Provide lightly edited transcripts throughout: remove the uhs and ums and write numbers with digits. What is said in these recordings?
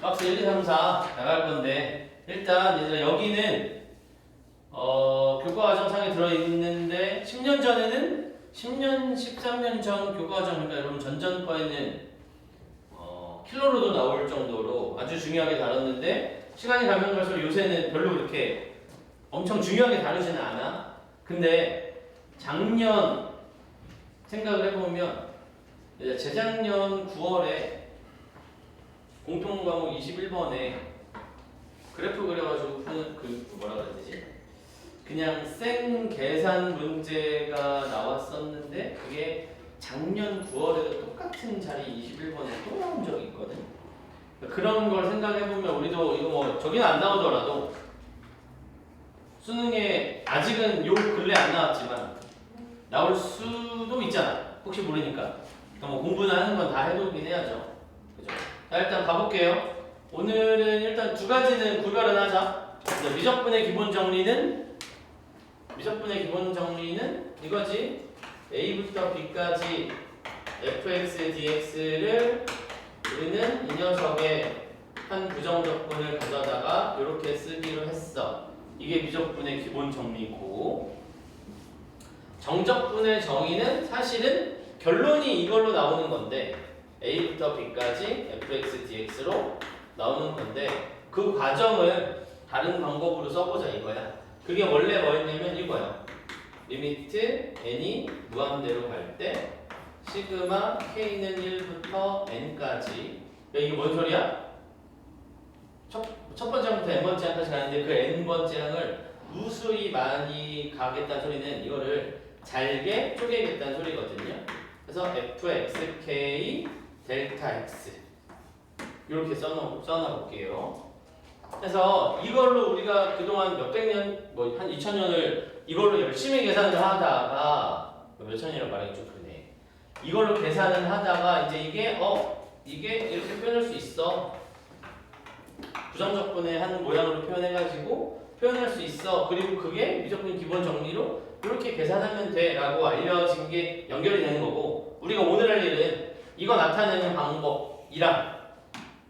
박스 1, 2, 3, 4 나갈 건데 일단 얘들아 여기는 교과과정상에 들어있는데 10년 전에는 10년, 13년 전 교과과정 그러니까 여러분 전전과에는 킬러로도 나올 정도로 아주 중요하게 다뤘는데 시간이 가면 갈수록 요새는 별로 그렇게 엄청 중요하게 다루지는 않아. 근데 작년 생각을 해보면 재작년 9월에 공통과목 21번에 그래프 그려가지고 푸는 그 뭐라 그래야 되지? 그냥 생 계산 문제가 나왔었는데 그게 작년 9월에도 똑같은 자리 21번에 또 나온 적이 있거든. 그런 걸 생각해보면 우리도 이거 뭐 저기는 안 나오더라도 수능에 아직은 요 근래 안 나왔지만 나올 수도 있잖아. 혹시 모르니까. 그러니까 뭐 공부는 하는 건 다 해두긴 해야죠. 그죠? 자, 일단 가볼게요. 오늘은 일단 두 가지는 구별을 하자. 미적분의 기본 정리는 이거지. A부터 B까지 fx dx를 우리는 이 녀석의 한 부정적분을 가져다가 이렇게 쓰기로 했어. 이게 미적분의 기본 정리고, 정적분의 정의는 사실은 결론이 이걸로 나오는 건데 A부터 B까지 fx dx로 나오는 건데 그 과정을 다른 방법으로 써보자 이거야. 그게 원래 뭐였냐면 이거야. 리미트 n이 무한대로 갈 때 시그마 k는 1부터 n까지. 이게 뭔 소리야? 첫 번째 항부터 n번째 항까지 가는데 그 n번째 항을 무수히 많이 가겠다는 소리는 이거를 잘게 쪼개겠다는 소리거든요. 그래서 fxk 델타 x 이렇게 써놔볼게요. 그래서 이걸로 우리가 그동안 몇백 년, 뭐 한 2000년을 이걸로 열심히 계산을 하다가 몇천 년이라고 말하기 좀 그러네. 이걸로 계산을 하다가 이제 이게 이렇게 표현할 수 있어. 부정적분의 한 모양으로 표현해가지고 표현할 수 있어. 그리고 그게 미적분 기본 정리로 이렇게 계산하면 돼라고 알려진 게 연결이 되는 거고, 우리가 오늘 할 일은 이거 나타내는 방법이랑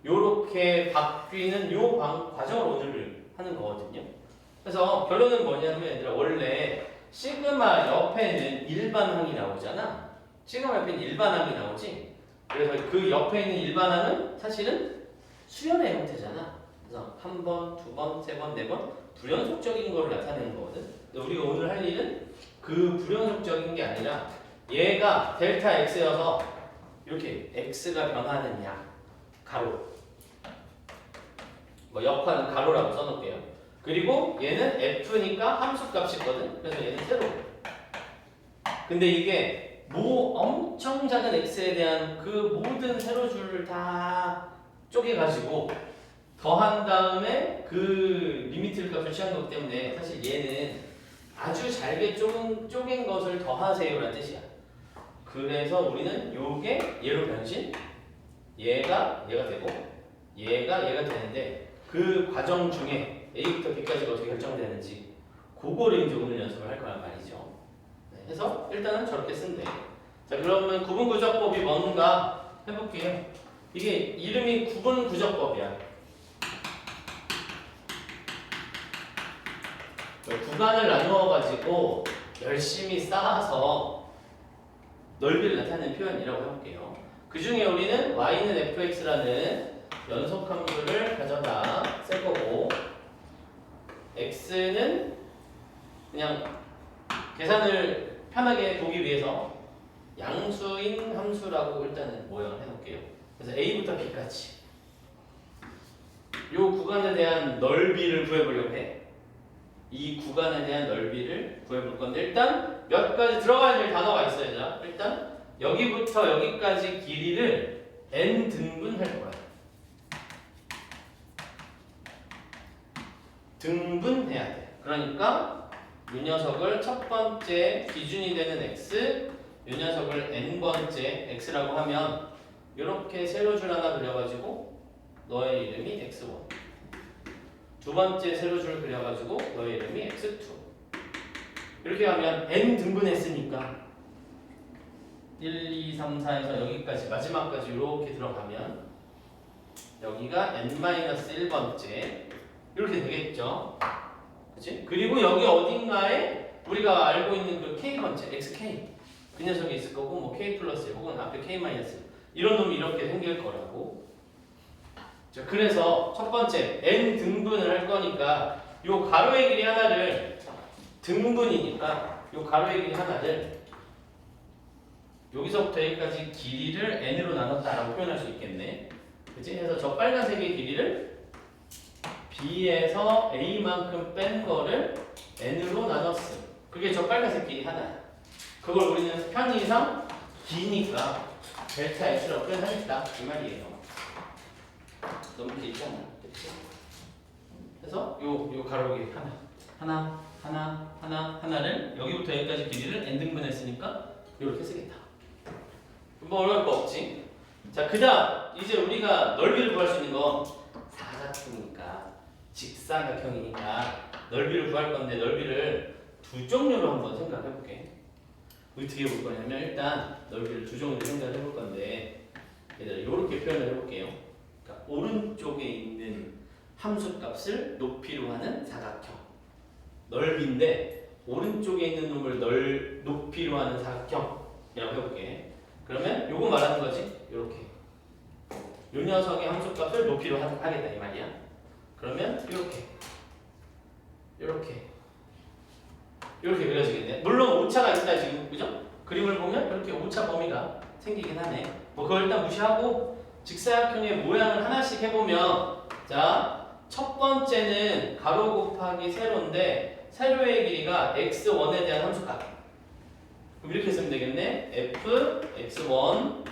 요렇게 바뀌는 요 과정을 오늘 하는 거거든요. 그래서 결론은 뭐냐면 얘들아, 원래 시그마 옆에는 일반항이 나오잖아. 시그마 옆에는 일반항이 나오지. 그래서 그 옆에 있는 일반항은 사실은 수열의 형태잖아. 그래서 한 번, 두 번, 세 번, 네 번 불연속적인 걸 나타내는 거거든. 근데 우리가 오늘 할 일은 그 불연속적인 게 아니라 얘가 델타 x여서 이렇게 x가 변하는 양, 가로. 뭐 역할은 가로라고 써놓을게요. 그리고 얘는 f니까 함수값이거든. 그래서 얘는 세로. 근데 이게 엄청 작은 x에 대한 그 모든 세로줄을 다 쪼개가지고 더한 다음에 그 리미트 값을 취한 거기 때문에 사실 얘는 아주 잘게 쪼갠 것을 더하세요라는 뜻이야. 그래서 우리는 요게 얘로 변신, 얘가 되고 얘가 되는데 그 과정 중에 A부터 B까지가 어떻게 결정되는지 그거를 이제 오늘 연습을 할 거란 말이죠. 네, 해서 일단은 저렇게 쓴대. 자, 그러면 구분구조법이 뭔가 해볼게요. 이게 이름이 구분구조법이야. 구간을 나누어 가지고 열심히 쌓아서 넓이를 나타내는 표현이라고 해볼게요. 그 중에 우리는 y는 fx라는 연속함수를 가져다 쓸 거고, x는 그냥 계산을 편하게 보기 위해서 양수인 함수라고 일단은 모형을 해놓을게요. 그래서 a부터 b까지 요 구간에 대한 넓이를 구해보려고 해. 이 구간에 대한 넓이를 구해볼 건데 일단 몇 가지 들어가야 될 단어가 있어요. 일단 여기부터 여기까지 길이를 n 등분할 거야. 등분해야 돼. 그러니까 이 녀석을 첫 번째 기준이 되는 x, 이 녀석을 n번째 x라고 하면 이렇게 세로줄 하나 그려가지고 너의 이름이 x1, 두 번째 세로줄 그려가지고 너의 이름이 x2. 이렇게 하면 n 등분했으니까 1, 2, 3, 4에서 여기까지 마지막까지 이렇게 들어가면 여기가 n-1번째 이렇게 되겠죠. 그치? 그리고 여기 어딘가에 우리가 알고 있는 그 k번째 xk 그 녀석이 있을 거고 뭐 k 플러스 혹은 앞에 k 마이너스 이런 놈이 이렇게 생길 거라고. 자, 그래서 첫 번째 n 등분을 할 거니까 요 가로의 길이 하나를 등분이니까 요 가로의 길이 하나를 여기서부터 여기까지 길이를 n으로 나눴다라고 표현할 수 있겠네. 그치? 그래서 저 빨간색의 길이를 b에서 a만큼 뺀 거를 n으로 나눴음. 그게 저 빨간색 길이 하나야. 그걸 우리는 편의상 기니까 델타 x라고 표현하겠다 이 말이에요. 너무 길지 않아? 그치? 그래서 요 가로 길이 하나를 여기부터 여기까지 길이를 n 등분했으니까 이렇게 쓰겠다. 뭐 어려울 거 없지. 자, 그다음 이제 우리가 넓이를 구할 수 있는 건 사각형이니까 직사각형이니까 넓이를 구할 건데 넓이를 두 종류로 한번 생각해 볼게. 어떻게 해볼 거냐면 일단 넓이를 두 종류로 생각해 볼 건데 얘들아 이렇게 표현을 해볼게요. 그러니까 오른쪽에 있는 함수값을 높이로 하는 사각형 넓이인데 오른쪽에 있는 놈을 높이로 하는 사각형이라고 해볼게. 그러면 요거 말하는 거지. 요렇게 요 녀석의 함수값을 높이로 하겠다 이 말이야. 그러면 요렇게 그려지겠네. 물론 오차가 있다 지금 그죠? 그림을 보면 이렇게 오차 범위가 생기긴 하네. 뭐 그걸 일단 무시하고 직사각형의 모양을 하나씩 해보면 자, 첫 번째는 가로 곱하기 세로인데 세로의 길이가 x1에 대한 함수값. 그럼 이렇게 쓰면 되겠네. f x1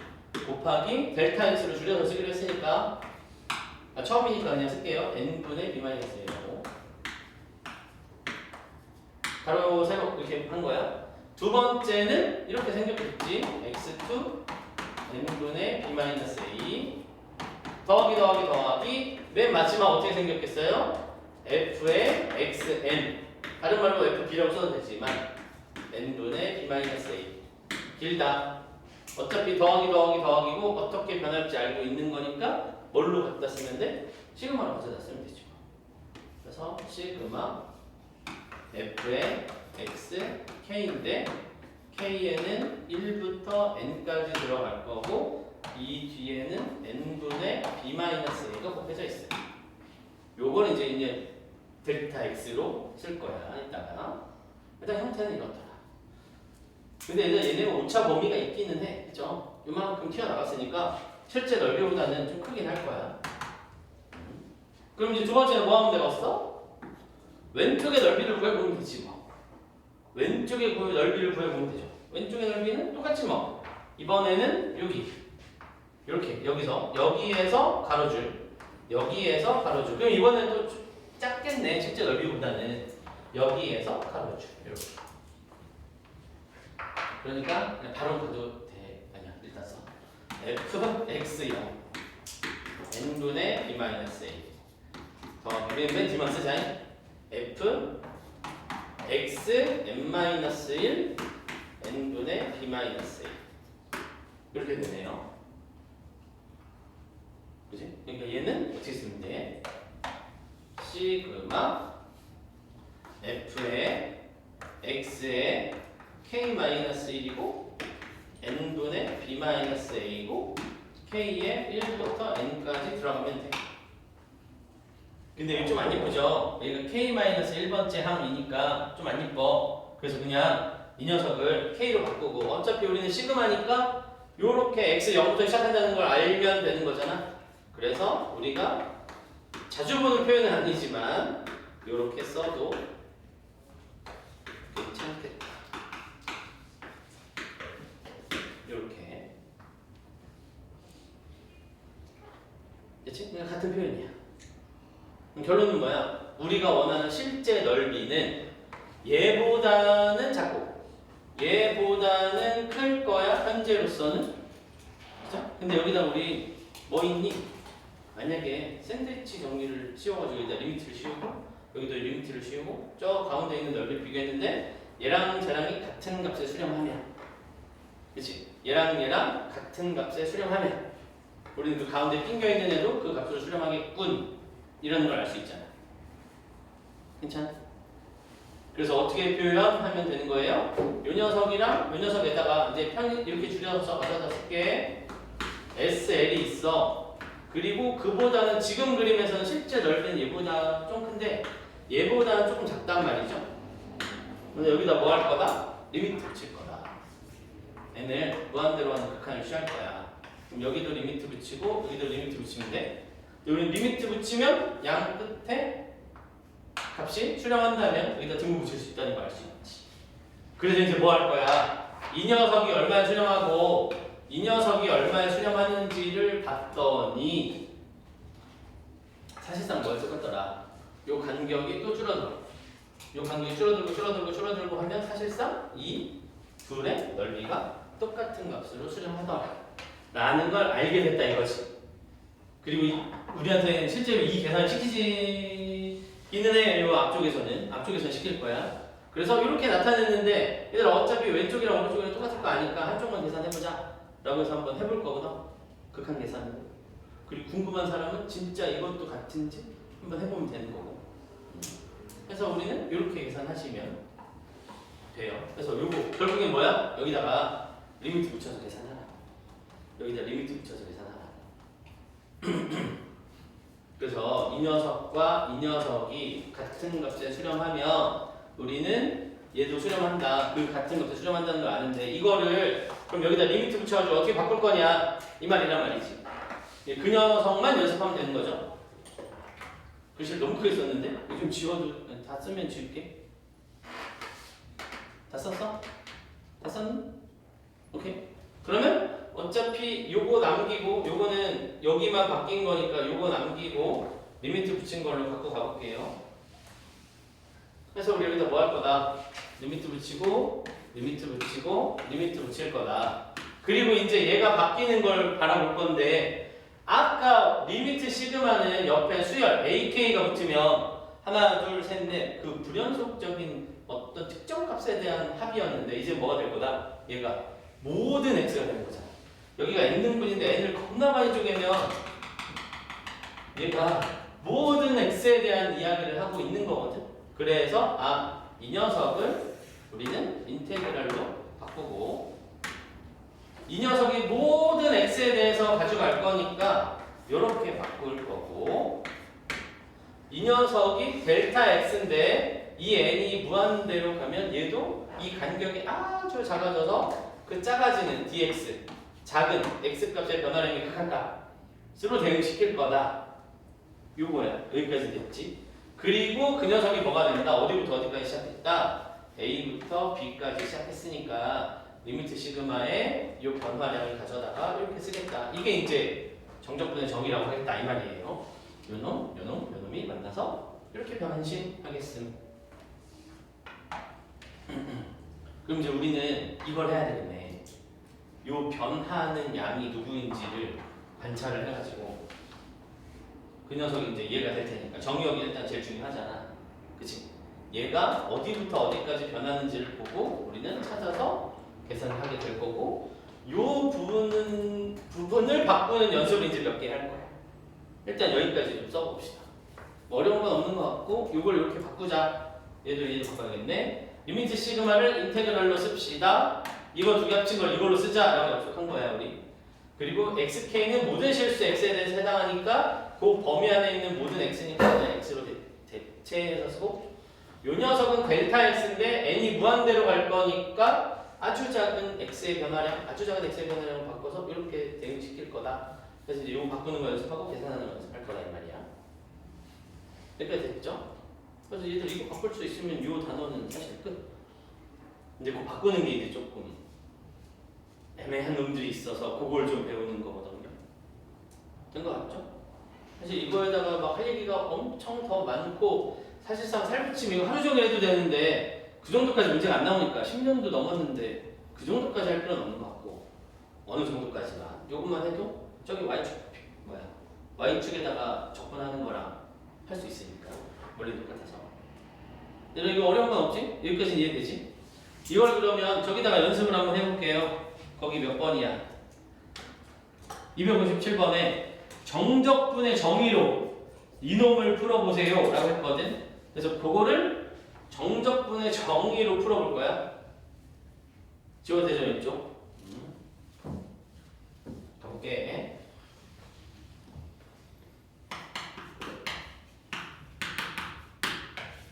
곱하기 델타 x로 줄여서 쓰기로 했으니까 처음이니까 그냥 쓸게요. n분의 b-a라고 가로 세로 이렇게 한 거야. 두 번째는 이렇게 생겼겠지. x2 n분의 b-a 더하기 맨 마지막 어떻게 생겼겠어요? f의 xn 다른 말로 fb라고 써도 되지만 n분의 b-a 길다. 어차피 더하기고 어떻게 변할지 알고 있는 거니까 뭘로 갖다 쓰면 돼? 시그마로 가져다 쓰면 되죠. 그래서 시그마 f의 x k인데 k에는 1부터 n까지 들어갈 거고 이 뒤에는 n분의 b-a가 곱해져 있어요. 요거는 이제 델타 x로 쓸 거야 이따가. 일단 형태는 이렇더라. 근데 이제 얘네가 오차 범위가 있기는 해. 그죠? 요만큼 튀어나갔으니까 실제 넓이보다는 좀 크긴 할 거야. 그럼 이제 두 번째는 뭐 하면 되겠어? 왼쪽의 넓이를 구해보면 되지 뭐. 왼쪽의 넓이를 구해보면 되죠. 왼쪽의 넓이는 똑같지 뭐. 이번에는 여기 이렇게 여기에서 가로줄 그럼 이번엔 또 작겠네. 실제 넓이보다는 여기에서 가로줄 이렇게. 그러니까 그냥 바로 가도 돼. 아니야 일단 써. f x0 n분의 b-a 더하기 맨 뒤만 쓰자. f x n-1 n분의 b-a 이렇게 되네요. 그치? 그러니까 얘는 어떻게 쓰면 돼? 시그마 f의 x의 k-1이고 n분의 b-a이고 k에 1부터 n까지 들어가면 돼. 근데 이거 좀 안 예쁘죠? 여기가 k-1번째 함이니까 좀 안 예뻐. 그래서 그냥 이 녀석을 k로 바꾸고 어차피 우리는 시그마니까 요렇게 x 0부터 시작한다는 걸 알면 되는 거잖아. 그래서 우리가 자주 보는 표현은 아니지만 요렇게 써도 괜찮겠다. 요렇게. 그치? 그냥 같은 표현이야. 그럼 결론은 뭐야? 우리가 원하는 실제 넓이는 얘보다는 작고 얘보다는 클 거야. 현재로서는. 그죠? 근데 여기다 우리 뭐 있니? 만약에 샌드위치 정리를 씌워가지고 여기다 리미트를 씌우고 여기도 리미트를 씌우고 저 가운데 있는 넓이를 비교했는데 얘랑 쟤랑이 같은 값에 수렴하면 그치? 얘랑 같은 값에 수렴하면 우리는 그 가운데 낑겨 있는 애도 그 값으로 수렴하겠군 이라는 걸 알 수 있잖아. 괜찮아? 그래서 어떻게 표현하면 되는 거예요? 요 녀석이랑 요 녀석에다가 이제 이렇게 줄여서 갖다 쓸게. SL이 있어. 그리고 그보다는 지금 그림에서는 실제 넓이는 얘보다 좀 큰데 얘보다는 조금 작단 말이죠. 그래서 여기다 뭐 할 거다? 리미트 붙일 거다. n을 무한대로 하는 극한을 취할 거야. 그럼 여기도 리미트 붙이고 여기도 리미트 붙이면 돼. 여기 리미트 붙이면 양 끝에 값이 수렴한다면 여기다 등호 붙일 수 있다는 걸 알 수 있지. 그래서 이제 뭐 할 거야? 이 녀석이 얼마에 수렴하고 이 녀석이 얼마에 수렴하는지를 봤더니 사실상 뭐였을 것더라. 요 간격이 또 줄어들어. 요 간격이 줄어들고 하면 사실상 이 둘의 넓이가 똑같은 값으로 수렴하더라 라는 걸 알게 됐다 이거지. 그리고 우리한테 실제로 이 계산을 시키지는 해. 요 앞쪽에서는 시킬 거야. 그래서 이렇게 나타냈는데 얘들아 어차피 왼쪽이랑 오른쪽이랑 똑같을 거 아니까 한쪽만 계산해보자 라고 해서 한번 해볼 거거든. 극한 계산을. 그리고 궁금한 사람은 진짜 이것도 같은지 한번 해보면 되는 거고. 그래서 우리는 이렇게 계산하시면 돼요. 그래서 요거 결국엔 뭐야? 여기다가 리미트 붙여서 계산하라. 여기다 리미트 붙여서 계산하라. 그래서 이 녀석과 이 녀석이 같은 값에 수렴하면 우리는 얘도 수렴한다. 그 같은 값에 수렴한다는 걸 아는데 이거를 그럼 여기다 리미트 붙여가지고 어떻게 바꿀 거냐 이 말이란 말이지. 그 녀석만 연습하면 되는 거죠. 글씨를 너무 크게 썼는데 이거 좀 지워도 다 쓰면 지울게. 다 썼어? 다 썼니? 오케이. 그러면 어차피 요거 남기고 요거는 여기만 바뀐 거니까 요거 남기고 리미트 붙인 걸로 갖고 가볼게요. 그래서 우리 여기다 뭐 할 거다? 리미트 붙이고 리미트 붙이고 리미트 붙일 거다. 그리고 이제 얘가 바뀌는 걸 바라볼 건데 아까 리미트 시그마는 옆에 수열 AK가 붙으면 하나 둘 셋 넷 그 불연속적인 어떤 특정 값에 대한 합이었는데 이제 뭐가 될 거다? 얘가 모든 x가 되는 거잖아. 여기가 n등분인데 n을 겁나 많이 쪼개면 얘가 모든 x에 대한 이야기를 하고 있는 거거든. 그래서 이 녀석을 우리는 인테그랄로 바꾸고 이 녀석이 모든 x에 대해서 가져갈 거니까 이렇게 바꿀 거고 이 녀석이 델타 x인데 이 n이 무한대로 가면 얘도 이 간격이 아주 작아져서 그 작아지는 dx 작은 x값의 변화량의 극한값으로 대응시킬 거다. 요거야. 여기까지 됐지. 그리고 그 녀석이 뭐가 된다? 어디부터 어디까지 시작했다? A부터 B까지 시작했으니까 리미트 시그마의 이 변화량을 가져다가 이렇게 쓰겠다. 이게 이제 정적분의 정의라고 하겠다 이 말이에요. 요놈이 만나서 이렇게 변신하겠음. 그럼 이제 우리는 이걸 해야 되겠네. 요 변하는 양이 누구인지를 관찰을 해가지고 그 녀석이 이제 얘가 될 테니까 정의역이 일단 제일 중요하잖아. 그치? 얘가 어디부터 어디까지 변하는지를 보고 우리는 찾아서 계산을 하게 될 거고 요 부분을 바꾸는 연습을 이제 몇 개 할 거야. 일단 여기까지 좀 써봅시다. 어려운 건 없는 것 같고 요걸 이렇게 바꾸자. 얘도 바꿔야겠네. 리미트 시그마를 인테그랄로 씁시다. 이거 두 개 합친 걸 이걸로 쓰자 라고 약속한 거야 우리. 그리고 xk는 모든 실수 x에 대해서 해당하니까 그 범위 안에 있는 모든 x니까 그냥 x로 대체해서 쓰고 요 녀석은 델타 x인데 n이 무한대로 갈 거니까 아주 작은 x의 변화량을 바꿔서 이렇게 대응시킬 거다. 그래서 이제 이거 바꾸는 거 연습하고 계산하는 거 연습할 거다 이 말이야. 여기까지 됐죠? 그래서 얘들 이거 바꿀 수 있으면 이 단어는 사실 끝. 근데 그거 바꾸는 게 이제 조금 애매한 놈들이 있어서 그걸 좀 배우는 거거든요. 된 거 같죠? 사실 이거에다가 막 할 얘기가 엄청 더 많고 사실상 살붙이면 이거 하루 종일 해도 되는데 그 정도까지 문제가 안 나오니까 10년도 넘었는데 그 정도까지 할 필요는 없는 것 같고 어느 정도까지만 요것만 해도 저기 Y축에다가 적분하는 거랑 할 수 있으니까 원리 똑같아서. 여러분 이거 어려운 건 없지? 여기까지는 이해되지? 이걸 그러면 저기다가 연습을 한번 해볼게요. 거기 몇 번이야? 257번에 정적분의 정의로 이놈을 풀어보세요 라고 했거든. 그래서 그거를 정적분의 정의로 풀어볼 거야. 지워대죠 왼쪽. 가볼게.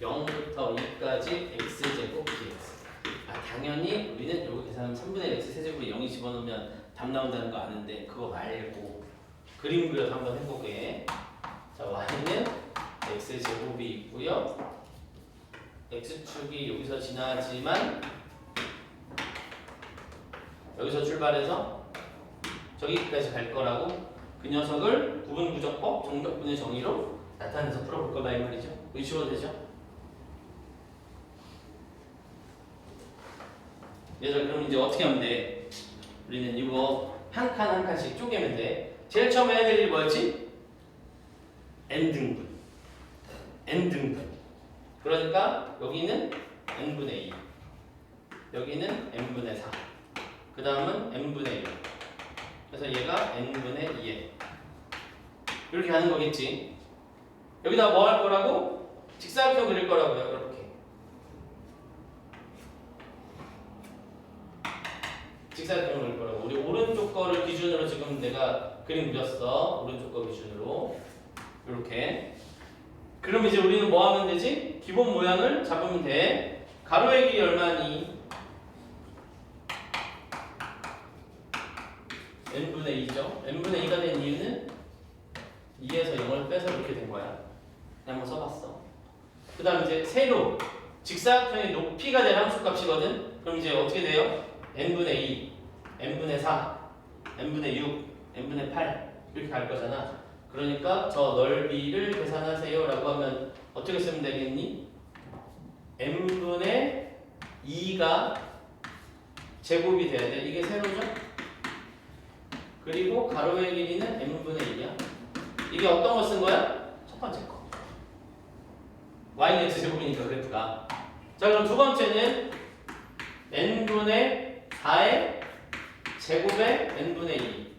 (0부터 2까지) x제곱 dx. 당연히 우리는 여기 계산하면 3분의 1 x 세제곱에 0이 집어넣으면 답 나온다는 거 아는데 그거 말고 그림 그려서 한번 해보게. 자, y는 x제곱이 있고요. x축이 여기서 지나지만 여기서 출발해서 저기까지 갈 거라고 그 녀석을 구분구조법 정적분의 정의로 나타내서 풀어볼 거다 이 말이죠. 의심도 되죠? 얘들 그럼 이제 어떻게 하면 돼? 우리는 이거 한 칸 한 칸씩 쪼개면 돼. 제일 처음에 해야 될 일이 뭐였지? n등분. n등분. 그러니까 여기는 n분의 2, 여기는 n분의 4, 그 다음은 n분의 1. 그래서 얘가 n분의 2에 이렇게 가는 거겠지. 여기다 뭐 할 거라고? 직사각형 그릴 거라고요. 이렇게. 직사각형 그릴 거라고. 우리 오른쪽 거를 기준으로 지금 내가 그림 그렸어. 오른쪽 거 기준으로. 이렇게. 그럼 이제 우리는 뭐 하면 되지? 기본 모양을 잡으면 돼. 가로의 길이 얼마니? n분의 2죠. n분의 2가 된 이유는 2에서 0을 빼서 이렇게 된 거야. 그냥 한번 써봤어. 그 다음 이제 세로 직사각형의 높이가 될 함수값이거든. 그럼 이제 어떻게 돼요? n분의 2, n분의 4, n분의 6, n분의 8 이렇게 갈 거잖아. 그러니까 저 넓이를 계산하세요 라고 하면 어떻게 쓰면 되겠니? n분의 2가 제곱이 돼야 돼. 이게 세로죠? 그리고 가로의 길이는 n분의 2야. 이게 어떤 거 쓴 거야? 첫 번째 거. y는 x제곱이니까 그래프가. 자, 그럼 두 번째는 n분의 4의 제곱에 n분의 2.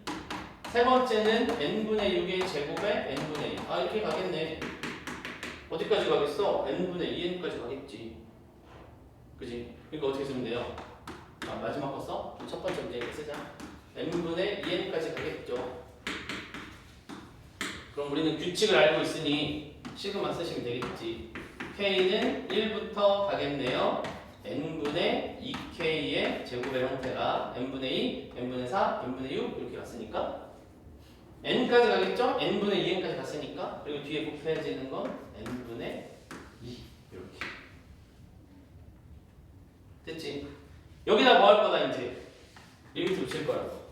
세 번째는 n분의 6의 제곱에 n분의 2. 이렇게 가겠네. 어디까지 가겠어? n분의 2n까지 가겠지. 그지? 그러니까 어떻게 쓰면 돼요? 마지막 거 써? 첫 번째 문제 쓰자. n분의 2n까지 가겠죠. 그럼 우리는 규칙을 알고 있으니 시그마 쓰시면 되겠지. k는 1부터 가겠네요. n분의 2k의 제곱의 형태가 n분의 2, n분의 4, n분의 6 이렇게 갔으니까 n까지 가겠죠? n분의 2n까지 갔으니까. 그리고 뒤에 곱해지는 건 n분의 2 이렇게. 됐지? 여기다 뭐 할 거다 이제? 리미트 붙일 거라고.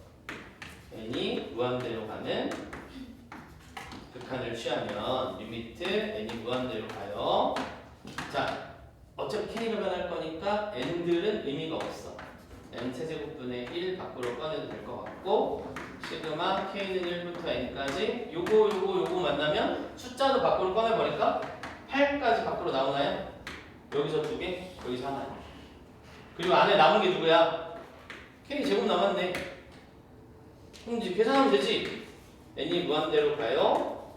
n이 무한대로 가는 극한을 취하면 리미트 n이 무한대로 가요. 자, 어차피 k가 변할 거니까 n들은 의미가 없어. n 세제곱분의 1 밖으로 꺼내도 될 것 같고, 시그마 k는 1부터 n까지 요거 만나면 숫자도 밖으로 꺼내버릴까? 8까지 밖으로 나오나요? 여기서 2개, 여기서 하나. 그리고 안에 남은 게 누구야? k 제곱 남았네. 그럼 이제 계산하면 되지. n이 무한대로 가요.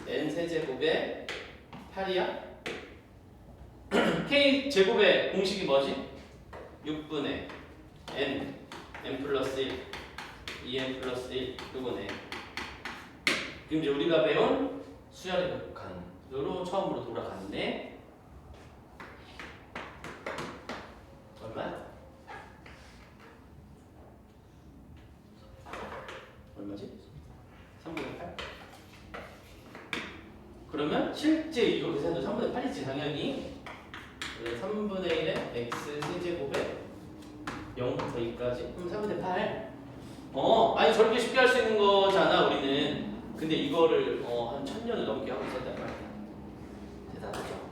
n 세제곱에 8이야. k 제곱의 공식이 뭐지? 6분의 n 플러스 1, 2n 플러스 1 요거네. 지금 이제 우리가 배운 수열의 극한으로 처음으로 돌아갔네. 얼마지? 3분의 8? 그러면 실제 이거 계산도 3분의 8이지 당연히. 3분의 1에 x 세제곱에 0부터 2까지 그럼 3분의 8. 아니 저렇게 쉽게 할 수 있는 거잖아 우리는. 근데 이거를 한 1000년을 넘게 하고 있었단 말이야. 대단하죠.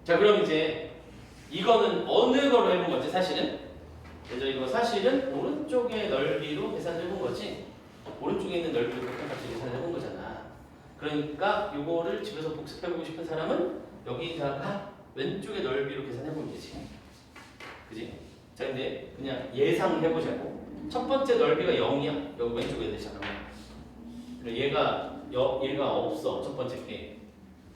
자, 그럼 이제 이거는 어느 걸로 해본 거지 사실은? 그래서 이거 사실은 오른쪽의 넓이로 계산을 해본 거지. 오른쪽에 있는 넓이로 똑같이 계산을 해본 거잖아. 그러니까 이거를 집에서 복습해보고 싶은 사람은 여기다가 왼쪽의 넓이로 계산해보면 되지. 그지? 자, 근데 그냥 예상해보자고. 첫 번째 넓이가 0이야. 여기 왼쪽에 되잖아. 얘가 없어. 첫 번째 게.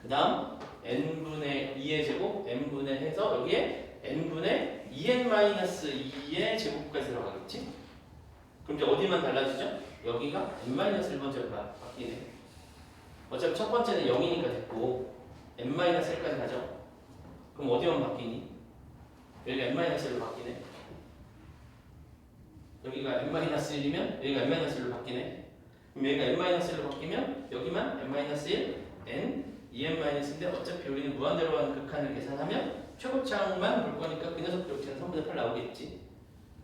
그 다음 n분의 2의 제곱 n분의 해서 여기에 n분의 2n-2의 제곱까지 들어가겠지? 그럼 이제 어디만 달라지죠? 여기가 n-1번째로 바뀌네. 어차피 첫 번째는 0이니까 됐고 n-1까지 가죠? 그럼 어디만 바뀌니? 여기가 n-1로 바뀌네. 여기가 n-1이면 여기가 n-1로 바뀌네. 그럼 여기가 n-1로 바뀌면 여기만 n-1, n, 2n-인데 어차피 우리는 무한대로 가는 극한을 계산하면 최고차항만 볼 거니까 그 녀석 그렇게는 3분의 8 나오겠지.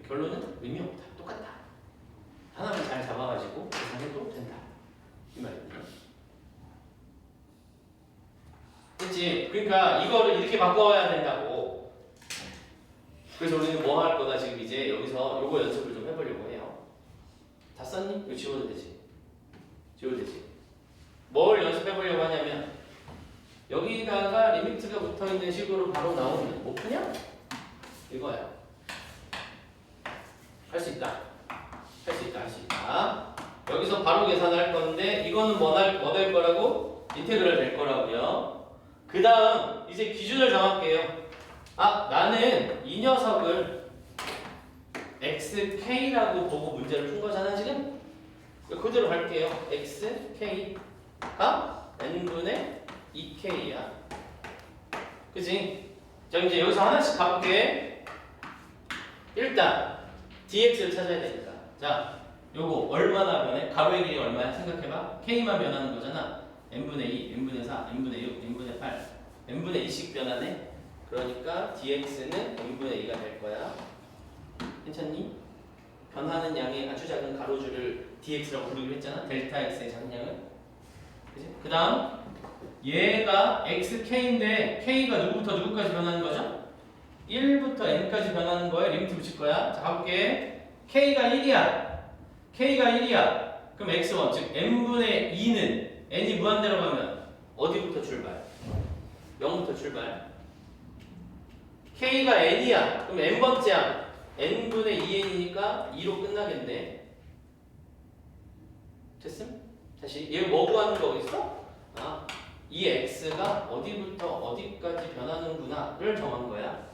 결론은 의미 없다. 똑같다. 하나만 잘 잡아가지고 계산해도 된다. 이 말입니다. 그치? 그러니까 이거를 이렇게 바꿔야 된다고. 그래서 우리는 뭐 할 거다 지금 이제 여기서 요거 연습을 좀 해보려고 해요. 다 썼니? 이거 지워도 되지? 지워도 되지? 뭘 연습해보려고 하냐면 여기다가 리미트가 붙어있는 식으로 바로 나오면 못 푸냐? 이거야. 할 수 있다. 할 수 있다. 할 수 있다. 여기서 바로 계산할 건데 이거는 뭐 될 거라고? 인테그럴 될 거라고요. 그 다음 이제 기준을 정할게요. 나는 이 녀석을 xk라고 보고 문제를 푼 거잖아 지금? 그대로 갈게요. xk가 n분의 2k야. 그치? 자 이제 여기서 하나씩 가볼게. 일단 dx를 찾아야 되니까. 자 요거 얼마나 변해? 가로의 길이가 얼마야? 생각해봐. k만 변하는 거잖아. n분의 2, n분의 4, n분의 6, n분의 8 n분의 2씩 변하네. 그러니까 dx는 n분의 2가 될 거야. 괜찮니? 변하는 양의 아주 작은 가로줄을 dx라고 부르기로 했잖아. 델타 x의 작은 양을. 그 다음 얘가 xk인데 k가 누구부터 누구까지 변하는 거죠? 1부터 n까지 변하는 거에 리미트 붙일 거야. 자 가볼게. k가 1이야. k가 1이야. 그럼 x1 즉 n분의 2는 n이 무한대로 가면 어디부터 출발? 0부터 출발. k가 n이야. 그럼 n번째야. n분의 2n이니까 2로 끝나겠네. 됐음? 다시 얘 뭐 구하는 거겠어? 이 x가 어디부터 어디까지 변하는구나를 정한 거야.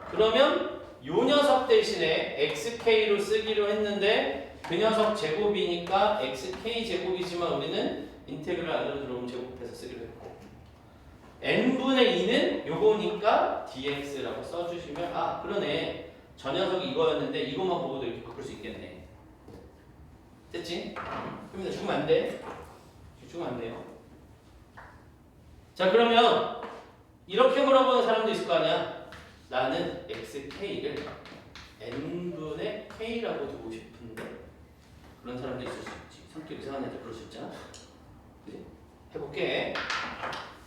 그러면 요 녀석 대신에 xk로 쓰기로 했는데 그 녀석 제곱이니까 xk 제곱이지만 우리는 인테그럴 안으로 들어오면 제곱해서 쓰기로 했고 n분의 2는 요거니까 dx라고 써주시면 그러네. 저 녀석이 이거였는데 이것만 보고도 이렇게 바꿀 수 있겠네. 됐지? 그럼 죽으면 안 돼. 죽으면 안 돼요. 자 그러면 이렇게 물어보는 사람도 있을 거 아니야. 나는 xk를 n분의 k라고 두고 싶은데 그런 사람도 있을 수 있지. 성격 이상한 애들 그럴 수 있잖아. 그치? 해볼게.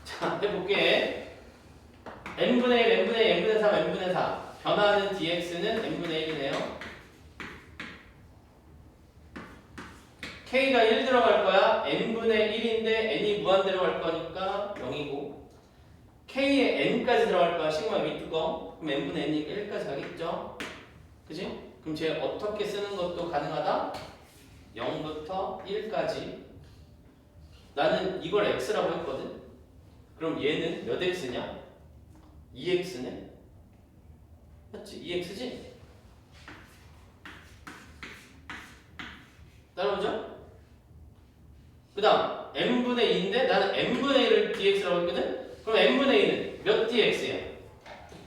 자 해볼게. n분의 1, n분의 2, n분의 3, n분의 4 변화하는 dx는 n분의 1이네요. k가 1 들어갈 거야. n분의 1인데 n이 무한대로 갈 거니까 0이고 k에 n까지 들어갈 거야. 시그마 밑뚜껑. 그럼 n분의 n이 1까지 가겠죠? 그지? 그럼 쟤 어떻게 쓰는 것도 가능하다? 0부터 1까지. 나는 이걸 x라고 했거든? 그럼 얘는 몇 x냐? 2x네? 맞지? 2x지? 따라오죠? 그 다음 n분의 2인데 나는 n분의 1을 dx라고 했거든? 그럼 n분의 2는 몇 dx야?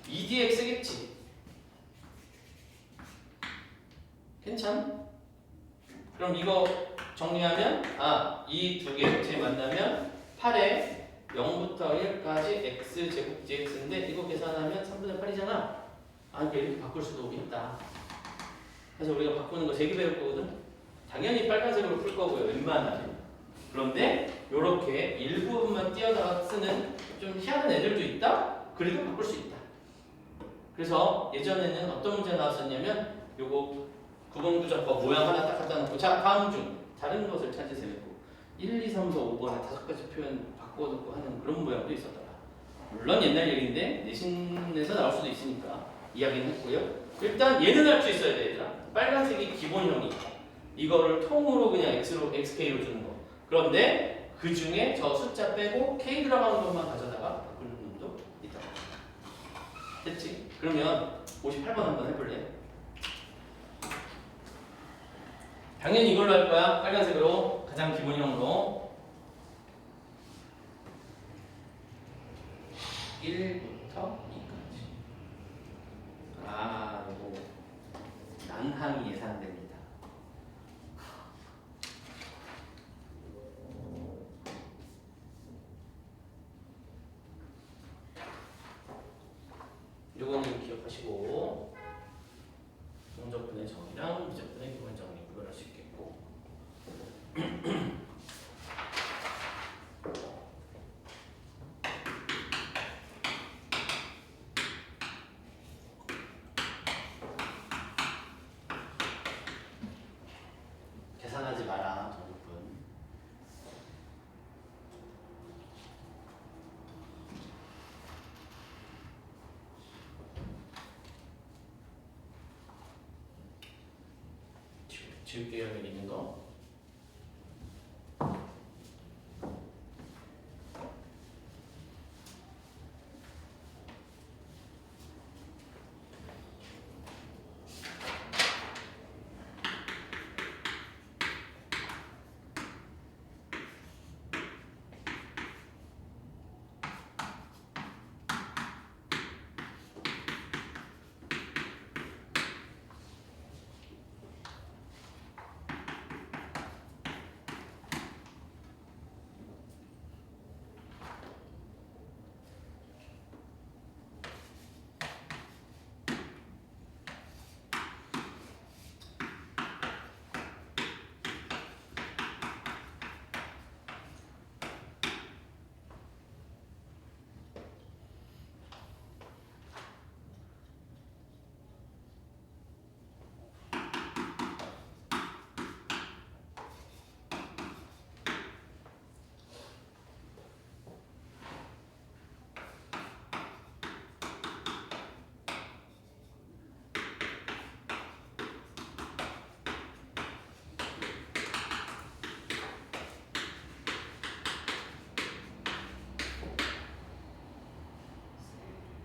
2dx겠지? 괜찮? 그럼 이거 정리하면 이 두 개 합체 만나면 8에 0부터 1까지 x제곱 dx인데 이거 계산하면 3분의 8이잖아. 이렇게 바꿀 수도 있다. 그래서 우리가 바꾸는 거 제기 배울 거거든? 당연히 빨간색으로 풀 거고요. 웬만하면. 그런데 이렇게 일부분만 띄어다가 쓰는 좀 희한한 애들도 있다? 그래도 바꿀 수 있다. 그래서 예전에는 어떤 문제 나왔었냐면 요거 구분구조법 모양 하나 딱 갖다 놓고 자 다음 중 다른 것을 찾으세요. 1, 2, 3, 4, 5번 5가지 표현 바꿔놓고 하는 그런 모양도 있었더라. 물론 옛날 얘기인데 내신에서 나올 수도 있으니까 이야기는 했고요. 일단 얘는 할 수 있어야 돼 얘들아. 빨간색이 기본형이 이거를 통으로 그냥 x로 xk로 주는 거. 그런데 그 중에 저 숫자 빼고 k 들어가는 것만 가져다가 바꾸는 놈도 있다. 됐지? 그러면 58번 한번 해볼래? 당연히 이걸로 할 거야. 빨간색으로 가장 기본형으로 1부터 2까지. 아, 이거 난항이 예상됩니다. 요거는 기억하시고 동적분의 정의랑 미적분의 기본 정의 구별할 수 있겠고. 계산하지 마라 동적분. 지울게요. 여기 있는 거.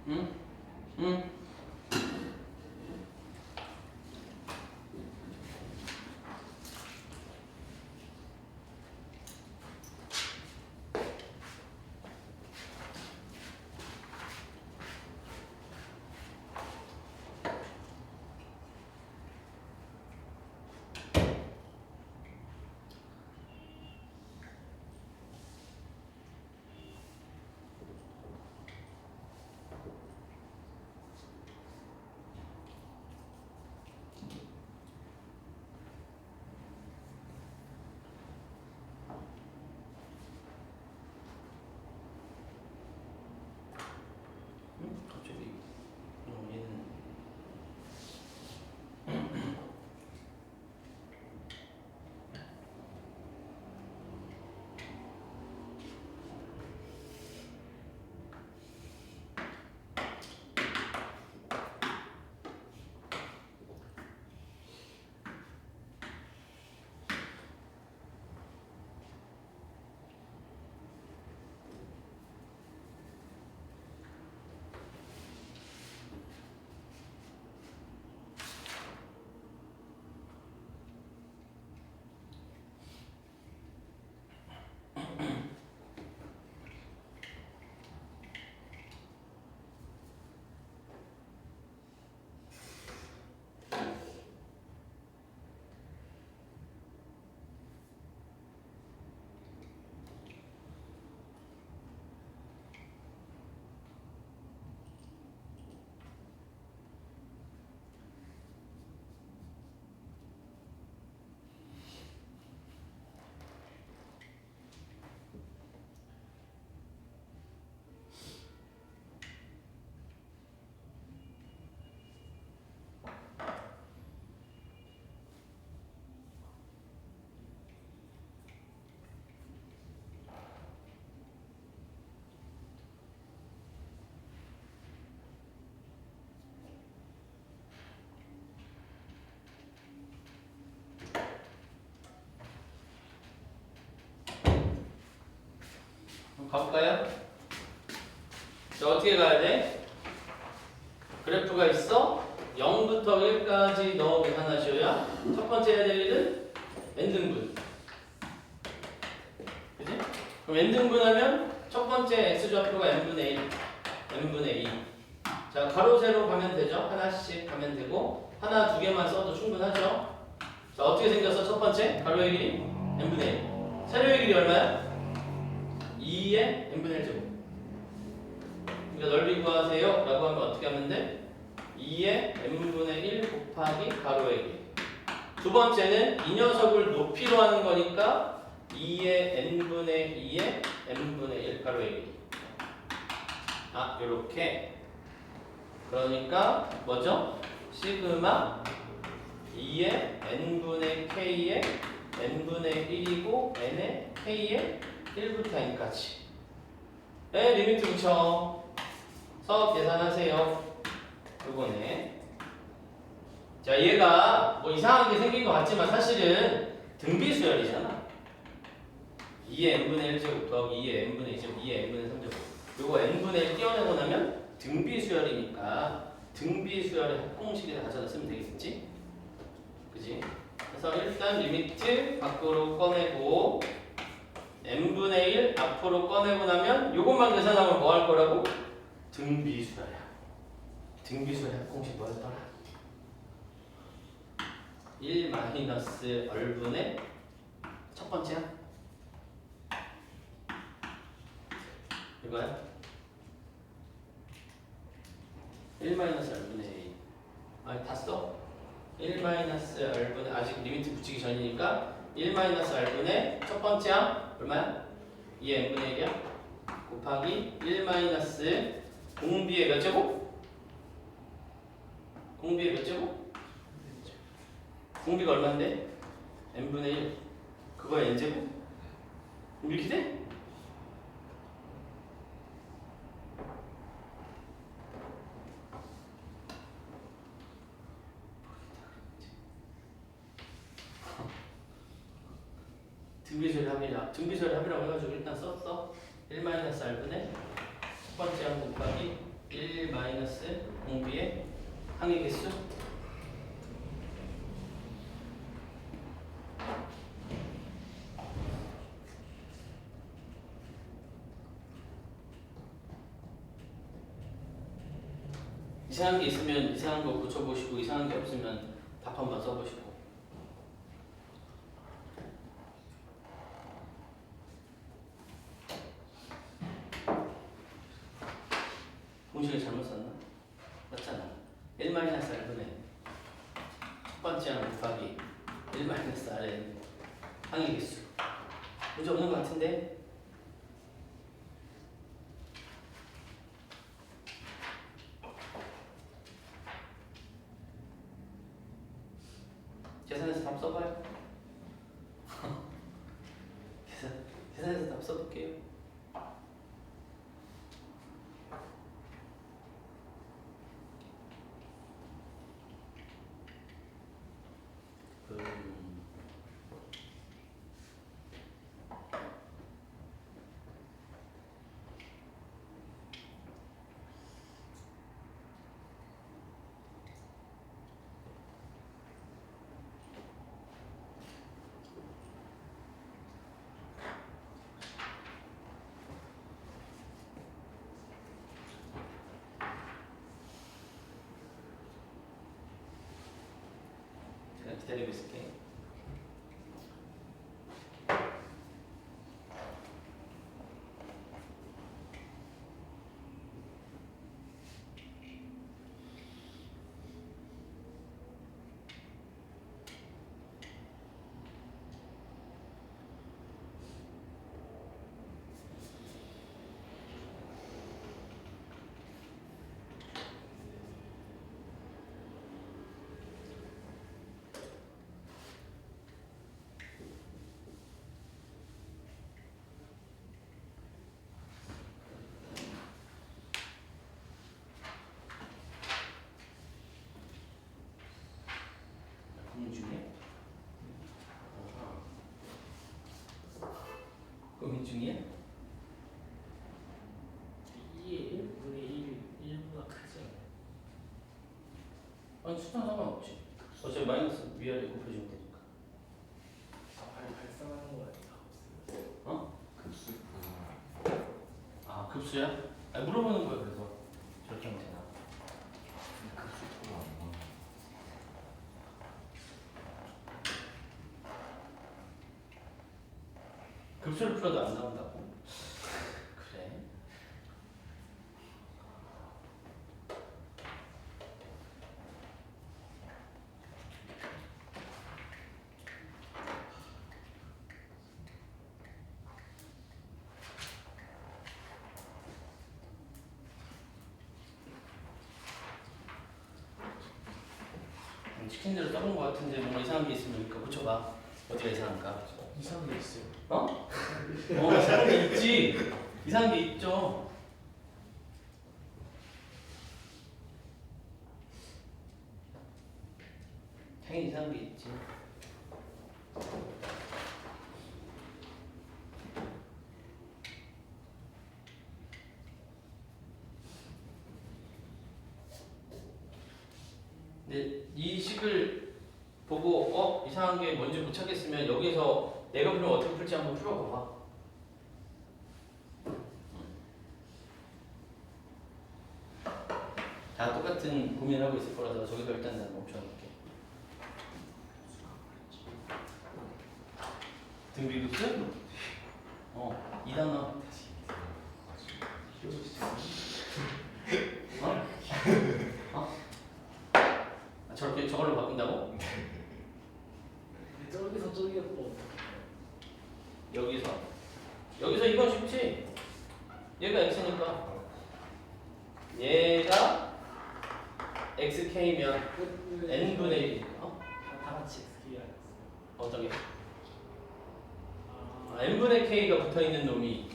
응? 응? 가볼까요? 자, 어떻게 가야 돼? 그래프가 있어. 0부터 1까지 넣어 계산하셔야 첫 번째 해야 될 일은 n등분. 그지? 그럼 n등분하면 첫 번째 x좌표가 n분의 1, n분의 2. 자, 가로 세로 가면 되죠? 하나씩 가면 되고 하나 두 개만 써도 충분하죠? 자, 어떻게 생겼어? 첫 번째 가로의 길이 n분의 1. 세로의 길이 얼마야? 2의 n분의 1 제곱. 그러니까 넓이 구하세요 라고 하면 어떻게 하면 돼? 2의 n분의 1 곱하기 가로의 길이. 두 번째는 이 녀석을 높이로 하는 거니까 2의 n분의 2의 n분의 1 가로의 길이. 아, 요렇게. 그러니까 뭐죠? 시그마 2의 n분의 k의 n분의 1이고 n의 k의 1부터 n까지. 네, 리미트 붙여. 서 계산하세요. 요거네. 자, 얘가 뭐 이상하게 생긴 것 같지만 사실은 등비수열이잖아. 2의 n분의 1 제곱 더하기 2의 n분의 2 제곱 2의 n분의 3 제곱. 요거 n분의 1 띄워내고 나면 등비수열이니까 등비수열의 합공식을 가져다 쓰면 되겠지? 그지? 그래서 일단 리미트 밖으로 꺼내고 n분의 1 앞으로 꺼내고 나면 요것만 계산하면 뭐 할 거라고? 등비수열이야. 등비수열의 합공식 뭐였더라? 1 마이너스 얼분의 첫 번째야? 이거야? 1 마이너스 얼분의 A. 아니, 다 써? 1 마이너스 얼분의, 아직 리미트 붙이기 전이니까 1 마이너스 얼분의 첫 번째야? 얼마야? 2 n분의 1이야? 곱하기 1 마이너스 공비의 몇 제곱? 공비의 몇 제곱? 공비가 얼마인데? n분의 1. 그거에 n제곱? 이렇게 돼? 등비수열 합이라. 등비수열 합이라고 해가지고 일단 썼어. 1 마이너스 r분의 첫 번째 항 곱하기 1 마이너스 공비의 항의 개수. 이상한 게 있으면 이상한 거 고쳐보시고 이상한 게 없으면 답 한번 써보시고. 공식을 잘못 썼나? 맞잖아. 1 마이너스 r분의 첫 번째 항 곱하기 1 마이너스 r의 항의 개수. 문제 없는 것 같은데? 계산해서 답 써봐요. 계산해서 답 써볼게요. 기다리고 있을게. 고민 중이야? 고민 중이야? 급수야? 아 물어보는 거야. 그래서 저렇게 하면 되나? 급수가 안 나와. 급수를 풀어도 안 나온다고? 그래? 치킨대로 떠본 거 같은데 뭔가 이상한 게 있으면 여기까 붙여봐. 어디가 이상한가? 이상한 게 있어요. 어? 이상한 게 있지. 이상한 게 있죠. 당연히 이상한 게 있지. 근데 이 식을 보고 이상한 게 뭔지 못 찾겠으면 여기서 내가 풀면 어떻게 풀지 한번 풀어봐봐. 다 똑같은 고민을 하고 있을 거라서 저기서 일단 난 멈춰놓을게. 등비급수? 2단어. 저렇게 저걸로 바꾼다고? 저기서 저기가 또 여기서 이건 쉽지? 얘가 x니까 얘가 xk면 n분의 1이니까 다 같이 스키 알았어요. 어떤 게? n분의 k가 붙어있는 놈이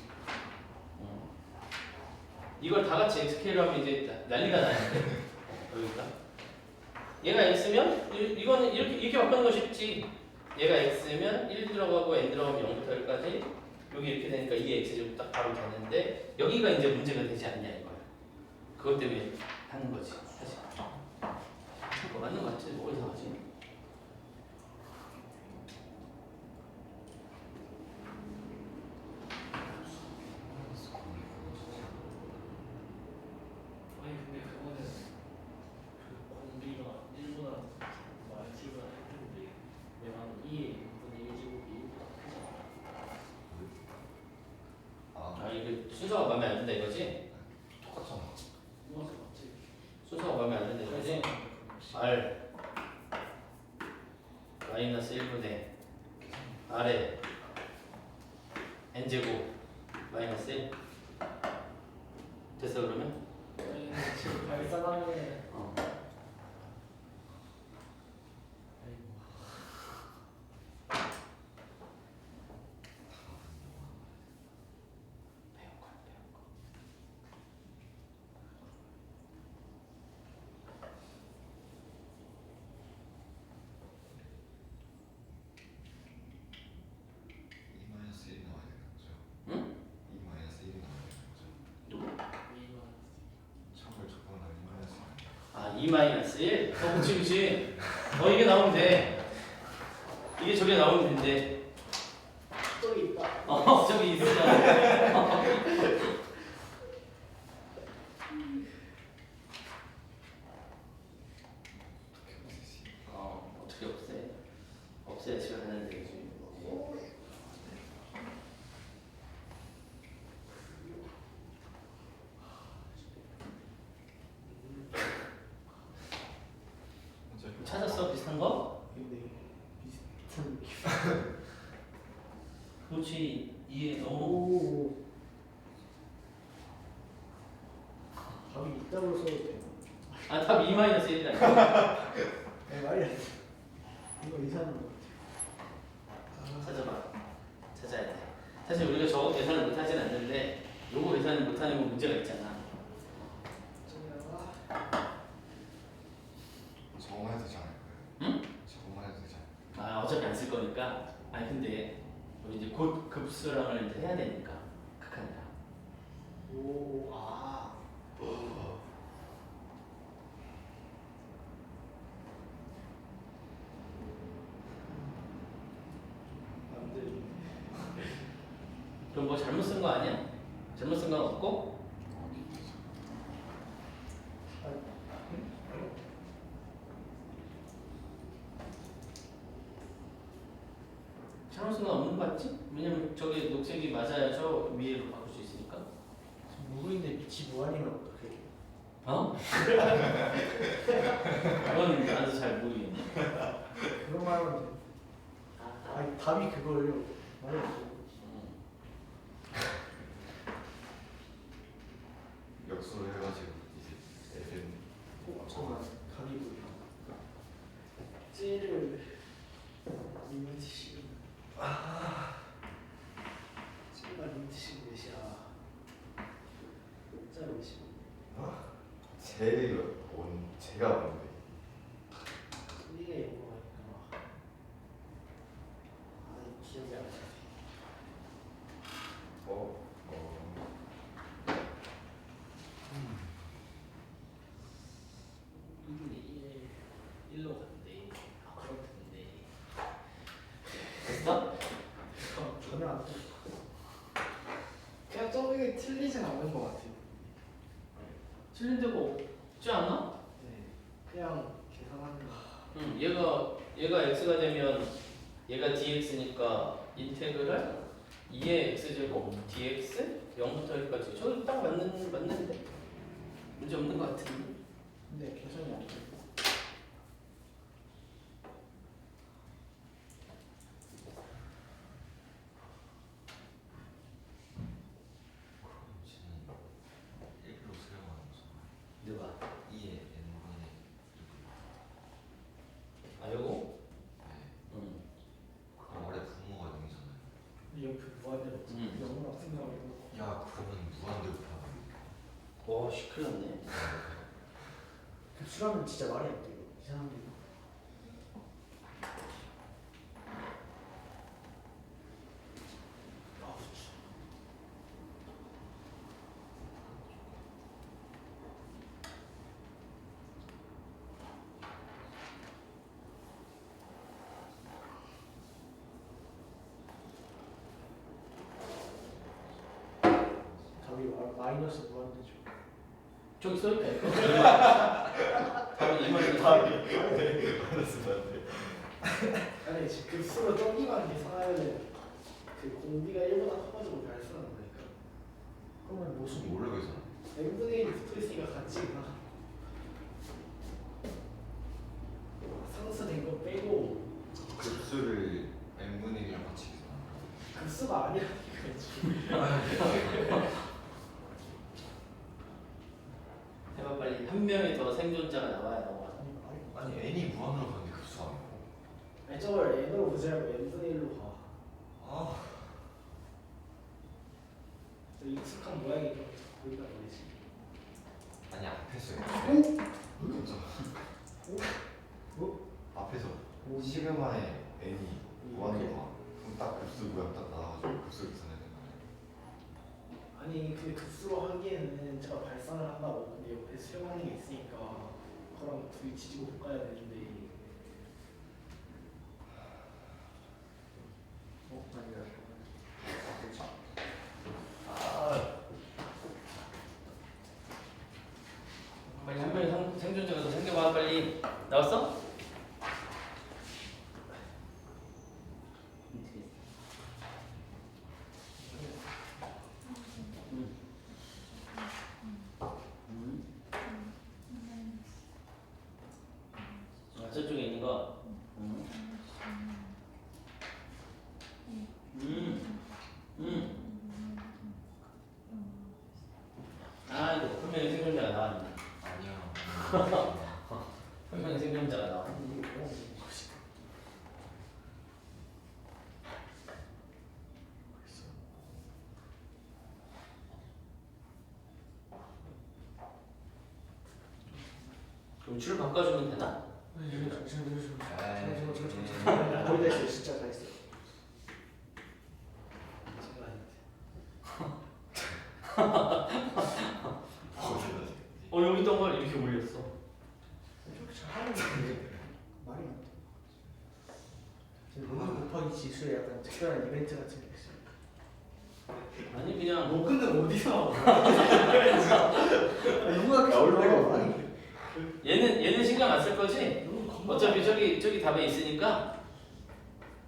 이걸 다 같이 xk로 하면 이제 난리가 나는데 여기가 얘가 x면 이거는 이렇게 바꾸는 거 쉽지. 얘가 x면 1 들어가고 n 들어가면 0부터 1까지 여기 이렇게 되니까 2x제곱 딱 바로 되는데 여기가 이제 문제가 되지 않냐 이거야. 그것 때문에 하는 거지 사실. 그거 맞는 거 같지? 뭐가 이상하지? 아니 근데 그거는 그 공비가 1보다 많이 지구가 했는데 내가 2의 6분의 1제곱이 1보다 크잖아. 이게 순서가 마음에 안 든다 이거지? 똑같잖아. 이거서 갑자기 순서가 마음에 안 든다 이거지? r 마이너스 1분의 r에 n제곱 마이너스 1 됐어 그러면? 아니 지금 발산하면 응? 2-1이 나와야 되는 거죠. 누구? 척을 적분하면 2-1. 2 마이너스 1? 그치 이게 나오면 돼. 이게 저게 나오면 된대. 또 있다. 저기 있어. 어떻게 없애? 없애야 시간 하는 되지. 찾았어 비슷한 거? 근데 비슷한 느낌. 그렇지 이해. 오. 답이 있다고 써도 돼. 답 2 마이너스 1이다. 네 말이야. 이거 이상한 거 같아. 찾아봐. 찾아야 돼. 사실 우리가 저거 계산을 못하진 않는데 요거 계산을 못하는 건 문제가 있잖아. 저거만 해도 되지 않을까요? 응? 저거만 해도 되지 않을까요? 어차피 안 쓸 거니까. 근데 우리 이제 곧 급수랑을 이제 해야 되니까 극한이라. 오. 아. 안 돼. 그럼 뭐 잘못 쓴 거 아니야? 잘못 쓴 건 없고? 왜냐면 저기 녹색이 맞아야죠 위로 바꿀 수 있으니까. 무구인데 빛이 무한이면 어떡해? 어? 그건 나도 잘 모르겠네. 그런 말 하면 돼. 아니 답이 그거예요. 말해요. 역수를 해가지고 이제 FN 잠깐만 답이 뭐야? 찌를 리미트 시간. 찌가 리미트 시간 몇이야? 짜 몇이야? 제가 뭔데? 이게 뭐야? 아 기억이 안 나. 어? 2분의 1로 갔는데 그렇던데 됐어? 전혀 안 돼. 그냥 저게 틀리진 않는 것 같아요. 틀린 데가 없지 않아? 네, 그냥 계산하는 거. 얘가 x가 되면 얘가 dx니까 인테그랄 2의 x제곱 dx 0부터 1까지 저기 딱 맞는데 문제 없는 것 같은데. 근데 계산이 안 돼. 쟤는 1로 수렴하는 거잖아. 누가? 2의 n분의 아 요거? 네. 그럼 아래 분모가 0이잖아요. 근데 옆에 무한대로 영원 생각하고. 야 그러면 무한대로 와 씨 큰일 났네. 수라면 진짜 말이 안 돼. 이상한 게. 답이 마이너스 무한대죠. 저기 써있다 이거. 답은 이만큼 알았습니다. 아니 지금 급수로 저기만 계산하면은 그 공비가 1보다 커가지고 발생하는 거니까. 그러면 모습이 모르겠어. n분의 1이 붙어있으니까 같이 나 상수된 거 빼고 급수를 n분의 1이랑 같이 계산한다. 급수가 아니라니까 지금. 해봐 빨리. 한 명이 더 생존자가 나와야 나와. 아니 n이 무한으로 가는데 급수 아니고. 아니 저걸 n으로 보지 말고 n분의 1로 가. 아 저 익숙한 모양이 좀 보인단 말이지. 아니 앞에서 깜짝. 앞에서 시그마의 n이 무한으로 가. 그럼 딱 급수 모양 딱 나와가지고 급수 계산해야 되는 거야. 아니 근데 급수로 하기에는 제가 발산을 한다고. 근데 옆에 수렴하는 게 있으니까 그거랑 둘이 지지고 볶아야 되는데 아니야. 빨리 한 명이 생존자가 더 생겨봐 빨리. 나왔어? 아 저쪽에 있는 거. 아 이거 분명히 생존자가 나왔네. 아니야. 분명히 생존자가 나와. 그럼 줄 바꿔주면 되나? 거의 다 했어요. 진짜 다 했어요. 어 여기 있던 걸 이렇게 올렸어. 이렇게 잘하는 게 말이 안 돼. 로그 곱하기 지수에 약간 특별한 이벤트 같은 게 있어요. 아니 그냥 로그는 어디서? 누가 얼마나 아니 얘는 신경 안 쓸 거지? 어차피 저기 답에 있으니까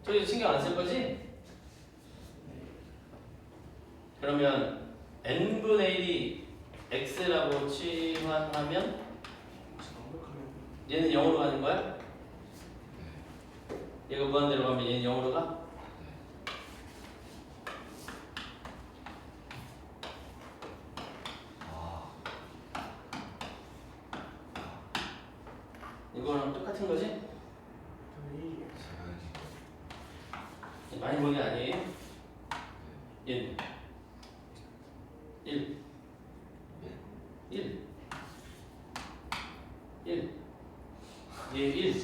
저기 신경 안 쓸 거지? 그러면 n분의 1이 x라고 치환하면 얘는 0으로 가는 거야? 얘가 무한대로 가면 얘는 0으로 가? 이거랑 똑같은 거지? 많이 보는 게 아니에요? 얘는 1 1 1 얘 1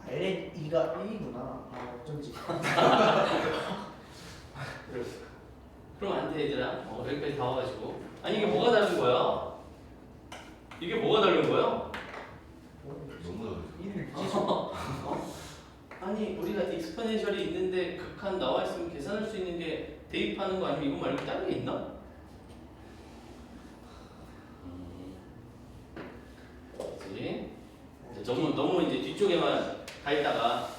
ln 2가 1이구나. 아 어쩐지. 그럼 안 돼 얘들아. 여기까지 다 와가지고 아니 이게 뭐가 다른 거야? 이게 뭐가 다른 거야? 너무 다르죠. 1을 계속. 아니 우리가 익스포넨셜이 있는데 극한 나와 있으면 계산할 수 있는 게 대입하는 거 아니면 이거 말고 다른 게 있나? 그렇지? 너무 이제 뒤쪽에만 가 있다가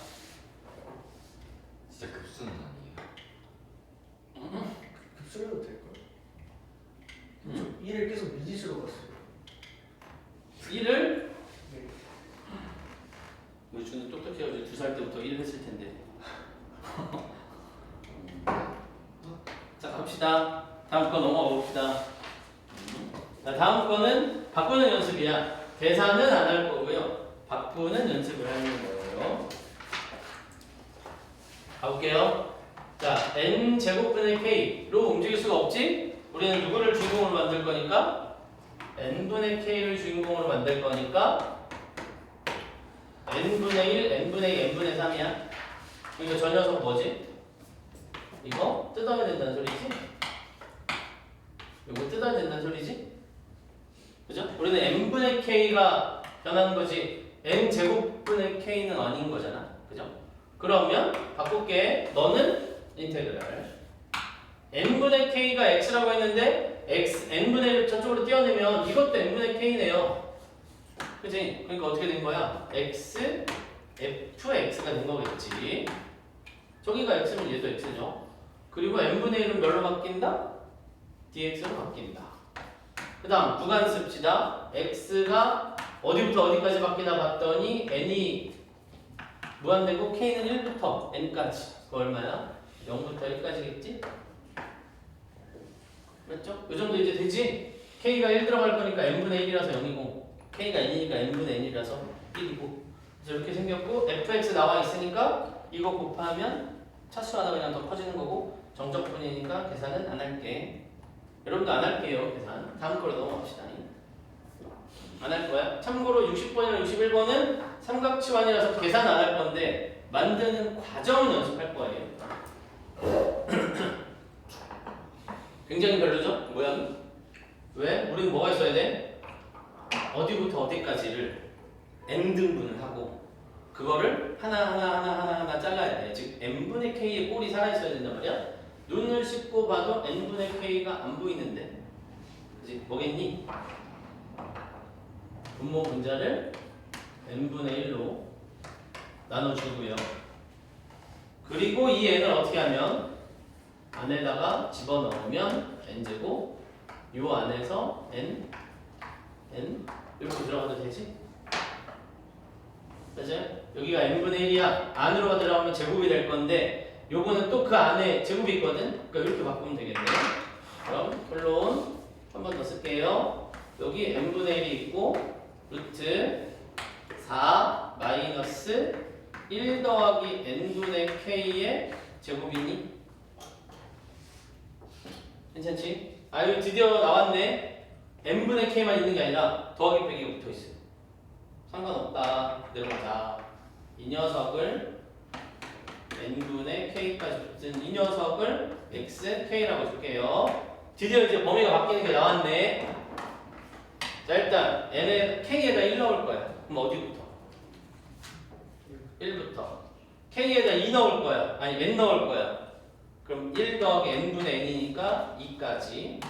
진짜 급수는 아니에요. 급수려도 될걸? 1을 계속 미지수로 갔어요. 1을 네. 우리 준은 똑똑해가지고 2살 때부터 1 했을 텐데. 자 갑시다. 다음 거 넘어가 봅시다. 자 다음 거는 바꾸는 연습이야. 계산은 안 할 거고요. 바꾸는 연습을 하는 거예요. 가볼게요. 자 n 제곱분의 k로 움직일 수가 없지? 우리는 누구를 주인공으로 만들 거니까 n분의 k를 주인공으로 만들 거니까 n분의 1, n분의 2, n분의 3이야. 이거 저 녀석 뭐지? 이거 뜯어야 된다는 소리지? 이거 뜯어야 된다는 소리지? 그죠? 우리는 n분의 k가 변하는 거지 n 제곱분의 k는 아닌 거잖아. 그죠? 그러면 바꿀게. 너는 인테그랄 n분의 k가 x라고 했는데 x n분의 1 저쪽으로 띄어내면 이것도 n분의 k네요. 그치? 그러니까 어떻게 된 거야? x fx가 된 거겠지. 저기가 x면 얘도 x죠. 그리고 n분의 1은 뭘로 바뀐다? dx로 바뀐다. 그 다음 구간 씁시다. x가 어디부터 어디까지 바뀌나 봤더니 n이 무한대고 k는 1부터 n까지. 그거 얼마야? 0부터 1까지겠지? 맞죠? 이 정도 이제 되지? k가 1 들어갈 거니까 n분의 1이라서 0이고 k가 n이니까 n분의 n이라서 1이고 그래서 이렇게 생겼고 fx 나와 있으니까 이거 곱하면 차수 하나 그냥 더 커지는 거고 정적분이니까 계산은 안 할게. 여러분도 안 할게요 계산. 다음 거로 넘어갑시다. 안 할 거야. 참고로 60번이랑 61번은 삼각치환이라서 계산 안 할 건데 만드는 과정을 연습할 거예요. 굉장히 별로죠? 모양이? 왜? 우리는 뭐가 있어야 돼? 어디부터 어디까지를 n등분을 하고 그거를 하나 잘라야 돼. 즉 n분의 k의 꼴이 살아있어야 된단 말이야. 눈을 씻고 봐도 n분의 k가 안 보이는데 그치? 뭐겠니? 분모 분자를 n분의 1로 나눠주고요. 그리고 이 n을 어떻게 하면 안에다가 집어넣으면 n제곱 요 안에서 n 이렇게 들어가도 되지? 그죠? 여기가 n분의 1이야. 안으로 들어가면 제곱이 될 건데 요거는 또 그 안에 제곱이 있거든? 그러니까 이렇게 바꾸면 되겠네요. 그럼 결론 한 번 더 쓸게요. 여기 n분의 1이 있고 루트 4 마이너스 1 더하기 n분의 k의 제곱이니? 괜찮지? 아유 드디어 나왔네. n분의 k만 있는 게 아니라 더하기 빼기가 붙어있어요. 상관없다. 내려가자. 이 녀석을 n분의 k까지 붙은 이 녀석을 x, k라고 줄게요. 드디어 이제 범위가 바뀌는 게 나왔네. 자 일단 n에 k에다 1 넣을 거야. 그럼 어디부터? 1부터. k에다 2 넣을 거야. 아니 n 넣을 거야. 그럼 1 더하기 n분의 n이니까 2까지.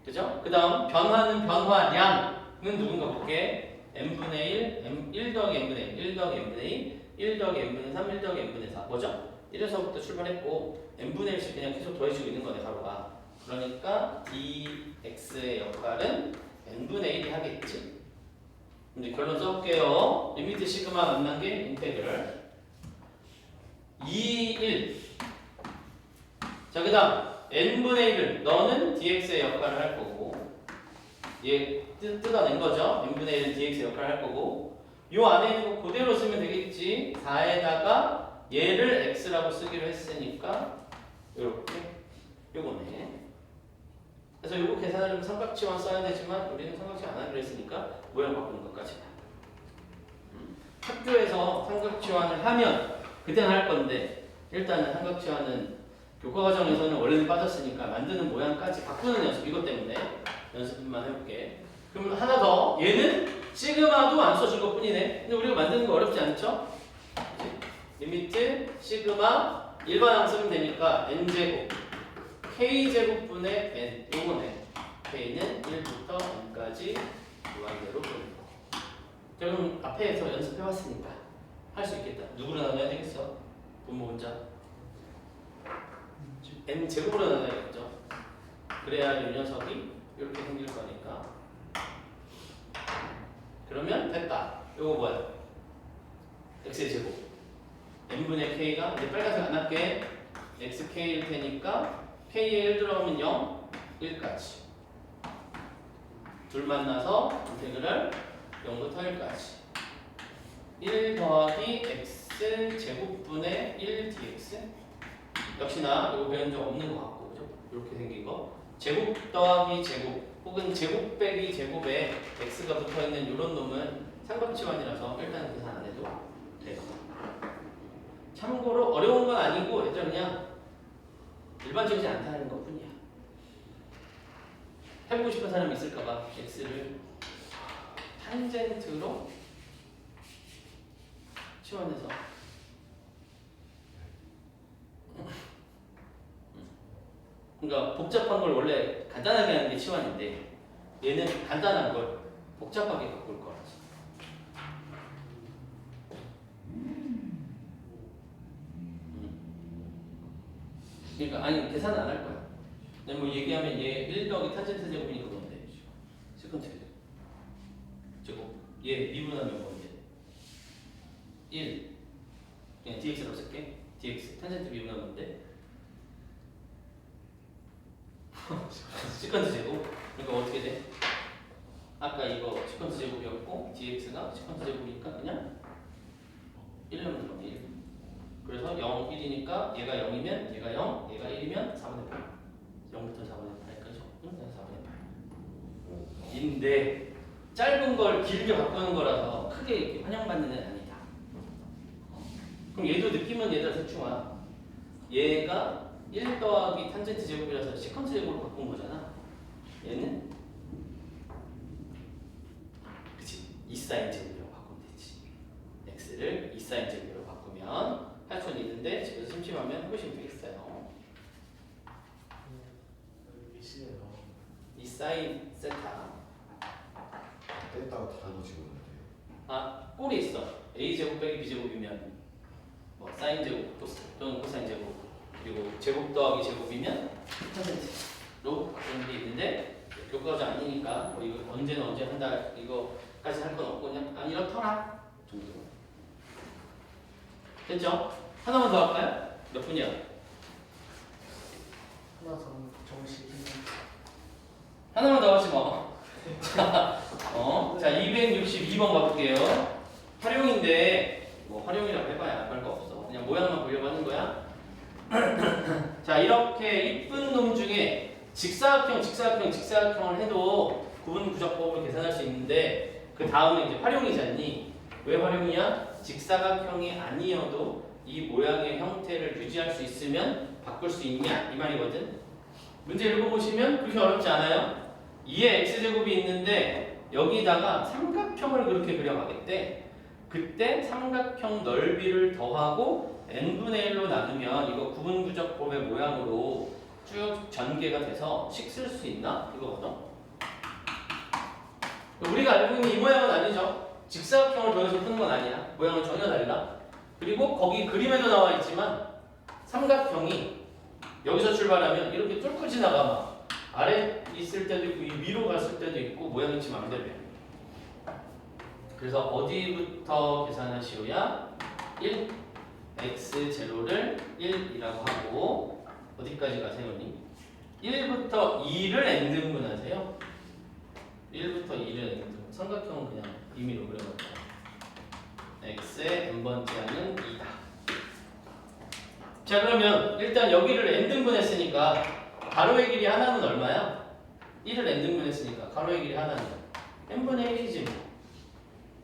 그죠? 그 다음 변화는 변화량은 누군가 볼게. n분의 1, 1 더하기 n분의 1, 1 더하기 n분의 2, 1 더하기 n분의 3, 1 더하기 n분의 4. 뭐죠? 1에서부터 출발했고 n분의 1씩 그냥 계속 더해지고 있는 거네 가로가. 그러니까 dx의 역할은 n분의 1이 하겠지. 이제 결론 써볼게요. 리미트 시그마 만난 게 인테그럴 2, 1. 자, 그 다음 n분의 1을 너는 dx의 역할을 할 거고 얘 뜯어낸 거죠. n분의 1은 dx의 역할을 할 거고 요 안에 있는 거 그대로 쓰면 되겠지. 4에다가 얘를 x라고 쓰기로 했으니까 요렇게 요거네. 그래서 요거 계산하려면 삼각지원 써야 되지만 우리는 삼각지 안 하기로 했으니까 모양 바꾸는 것까지. 학교에서 삼각지원을 하면 그때는 할 건데 일단은 삼각지원은 교과 과정에서는 원래는 빠졌으니까 만드는 모양까지 바꾸는 연습 이것 때문에 연습만 해볼게. 그럼 하나 더 얘는 시그마도 안 써준 것 뿐이네. 근데 우리가 만드는 거 어렵지 않죠? 그치? 리미트 시그마 일반항 쓰면 되니까 n제곱 k제곱분의 n 요거네. k는 1부터 n까지 무한대로 푸는 거. 자, 그럼 앞에서 연습해왔으니까 할 수 있겠다. 누구로 나눠야 되겠어? 분모 혼자 n 제곱으로 나눠야겠죠. 그래야 이 녀석이 이렇게 생길 거니까. 그러면 됐다. 요거 뭐야? x의 제곱 n분의 k가 이제 빨간색 안 할게. xk일 테니까 k에 1 들어가면 0, 1까지 둘 만나서 인테그랄 0부터 1까지 1 더하기 x 제곱분의 1 dx. 역시나 이거 배운 적 없는 것 같고 그죠? 이렇게 생긴 거 제곱 더하기 제곱 혹은 제곱 빼기 제곱에 x가 붙어있는 이런 놈은 삼각지원이라서 일단 계산 안 해도 돼요. 참고로 어려운 건 아니고 얘들아 그냥 일반적이지 않다는 것 뿐이야. 해보고 싶은 사람이 있을까봐 x를 탄젠트로 치환해서 그러니까 복잡한 걸 원래 간단하게 하는 게 치환인데 얘는 간단한 걸 복잡하게 바꿀 거라서. 그러니까 아니 계산은 안 할 거야. 근데 뭐 얘기하면 얘 1 더하기 탄젠트 제곱이니까 뭔데? 세컨트 제곱. 얘 미분하면 뭔데? 1 그냥 dx라고 쓸게. dx 탄젠트 미분하면 뭔데? 시컨트 제곱. 그러니까 어떻게 돼? 아까 이거 시컨트 제곱이었고 dx가 시컨트 제곱이니까 그냥 1 넣으면 들어가 1. 그래서 0, 1이니까 얘가 0이면 얘가 0, 얘가 1이면 4분의 8. 0부터 4분의 8까지. 4분의 8. 인데 짧은 걸 길게 바꾸는 거라서 크게 이렇게 환영받는 애는 아니다. 그럼 얘도 느낌은 얘들아 대충아. 얘가 1 더하기 탄젠트 제곱이라서 시컨트 제곱으로 바꾼 거잖아. 얘는 그치 2사인 제곱으로 바꾸면 되지. x를 2사인 제곱으로 바꾸면 할 수는 있는데 집에서 심심하면 해보시면 되겠어요. 미시네요. 2사인 세타. 뗐다가 다르고 집었는데 아 꼴이 있어. a 제곱 빼기 b 제곱이면 뭐 사인 제곱 또는 코사인 제곱 그리고 제곱 더하기 제곱이면 퍼센트로 바꾸는 게 있는데 교과가 아니니까 뭐 이거 언제는 언제 한다 이거까지 할 건 없고 그냥 아 이렇더라 정도. 됐죠? 하나만 더 할까요? 몇 분이야? 하나 더 정식. 하나만 더 하지 뭐. 자 262번 가볼게요. 활용인데 뭐 활용이라고 해봐야 별거 없어. 그냥 모양만 보려고 하는 거야. 자 이렇게 이쁜 놈 중에 직사각형을 해도 구분구조법으로 계산할 수 있는데 그 다음에 이제 활용이잖니. 왜 활용이야? 직사각형이 아니어도 이 모양의 형태를 유지할 수 있으면 바꿀 수 있냐 이 말이거든. 문제 읽어보시면 그렇게 어렵지 않아요. 2의 x제곱이 있는데 여기다가 삼각형을 그렇게 그려가겠대. 그때 삼각형 넓이를 더하고 n분의 1로 나누면 이거 구분구조법의 모양으로 쭉 전개가 돼서 식 쓸 수 있나? 이거거든. 우리가 알고 있는 이 모양은 아니죠. 직사각형을 더해서 푸는 건 아니야. 모양은 전혀 달라. 그리고 거기 그림에도 나와 있지만 삼각형이 여기서 출발하면 이렇게 뚫고 지나가 막 아래 있을 때도 있고 이 위로 갔을 때도 있고 모양이 지 맘대로 해. 그래서 어디부터 계산하시오야? 1 x0를 1이라고 하고 어디까지가 세훈이? 1부터 2를 n등분하세요. 1부터 2를 n등분. 삼각형은 그냥 임의로 그려놓을게요. x의 n번째는 2다. 자 그러면 일단 여기를 n등분했으니까 가로의 길이 하나는 얼마야? 1을 n등분했으니까 가로의 길이 하나는 n분의 1이지 뭐.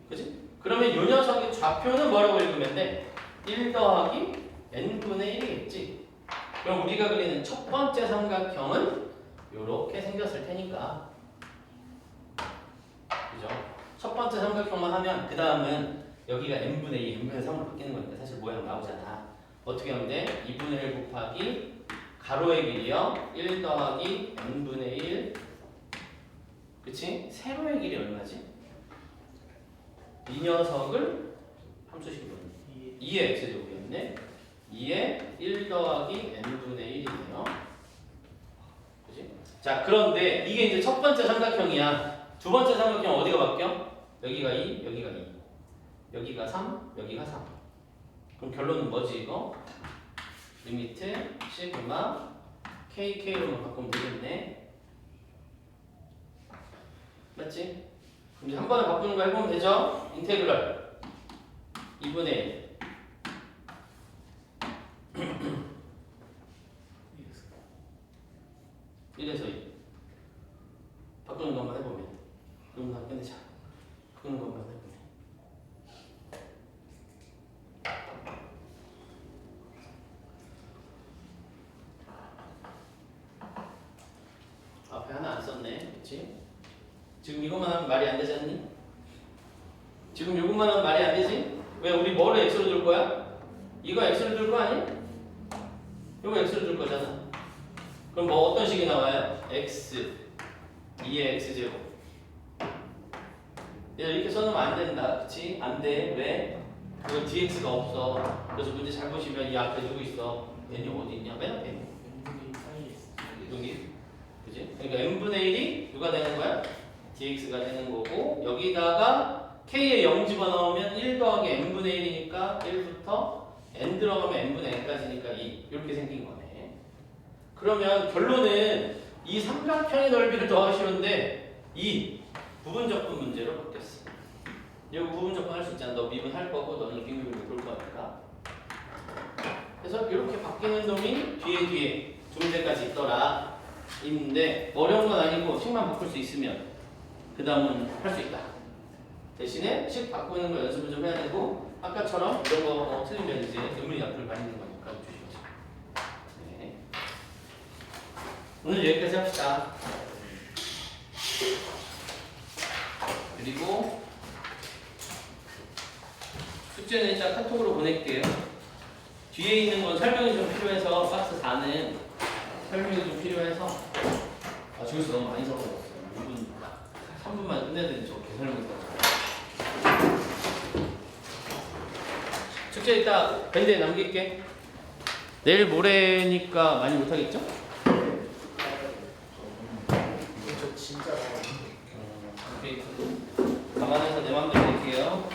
그치? 그러면 이 녀석의 좌표는 뭐라고 읽으면 돼? 1 더하기 n분의 1이겠지. 그럼 우리가 그리는 첫 번째 삼각형은 이렇게 생겼을 테니까. 그죠? 첫 번째 삼각형만 하면 그 다음은 여기가 n분의 2, n분의 3으로 바뀌는 거니까 사실 모양 나오잖아. 어떻게 하면 돼? 2분의 1 곱하기 가로의 길이요 1 더하기 n분의 1. 그치? 세로의 길이 얼마지? 이 녀석을 함수식으로 2의 x제곱이었네. 2의 1 더하기 n분의 1이네요. 그치? 자 그런데 이게 이제 첫 번째 삼각형이야. 두 번째 삼각형 어디가 바뀌어? 여기가 2, 여기가 2. 여기가 3, 여기가 3. 그럼 결론은 뭐지 이거? 리미트 시그마 KK로만 바꾸면 되겠네. 맞지? 그럼 이제 한 번에 바꾸는 거 해보면 되죠? 인테그럴 2분의 1 1에서 2 바꾸는 것만 해보면 그럼 나 끝내자. 바꾸는 것만 해보면 앞에 하나 안 썼네. 그치? 지금 이것만 하면 말이 안 되지 않니? 지금 이것만 하면 말이 안 되지? 왜 우리 뭐를 x로 둘 거야? 이거 x로 둘 거 아니야? 이거 x로 둘 거잖아. 그럼 뭐 어떤 식이 나와요? x 2의 x제곱. 이렇게 써놓으면 안 된다. 그치? 안 돼. 왜? 그거 dx가 없어. 그래서 문제 잘 보시면 이 앞에 누구 있어? n이 어디 있냐? 맨 앞에 있네. n분의 사이에 있어. 여기. 그지? 그러니까 n분의 1이 누가 되는 거야? dx가 되는 거고 여기다가 k에 0 집어넣으면 1 더하기 n분의 1이니까 1부터 n 들어가면 n분의 n까지니까 2 이렇게 생긴 거네. 그러면 결론은 이 삼각형의 넓이를 더하시는데 이 부분적분 문제로 바뀌었어. 이거 부분적분 할 수 있잖아. 너 미분 할 거고 너는 빙글빙글 돌 거니까. 그래서 이렇게 바뀌는 놈이 뒤에 두 문제까지 있더라. 있는데 어려운 건 아니고 식만 바꿀 수 있으면 그 다음은 할 수 있다. 대신에 식 바꾸는 거 연습을 좀 해야 되고 아까처럼 이런 거 틀리면 이제 의문이 앞을 가리는 거니까 조심하세요. 네. 오늘 여기까지 합시다. 그리고 숙제는 일단 카톡으로 보낼게요. 뒤에 있는 건 설명이 좀 필요해서 박스 4는 설명이 좀 필요해서 저기서 너무 많이 적어놨어요. 2분, 3분만 끝내야 되는데 저렇게 설명했다고. 숙제 이따 밴드에 남길게. 내일 모레니까 많이 못하겠죠? 저 진짜 오케이. 감안해서 내 맘대로 할게요.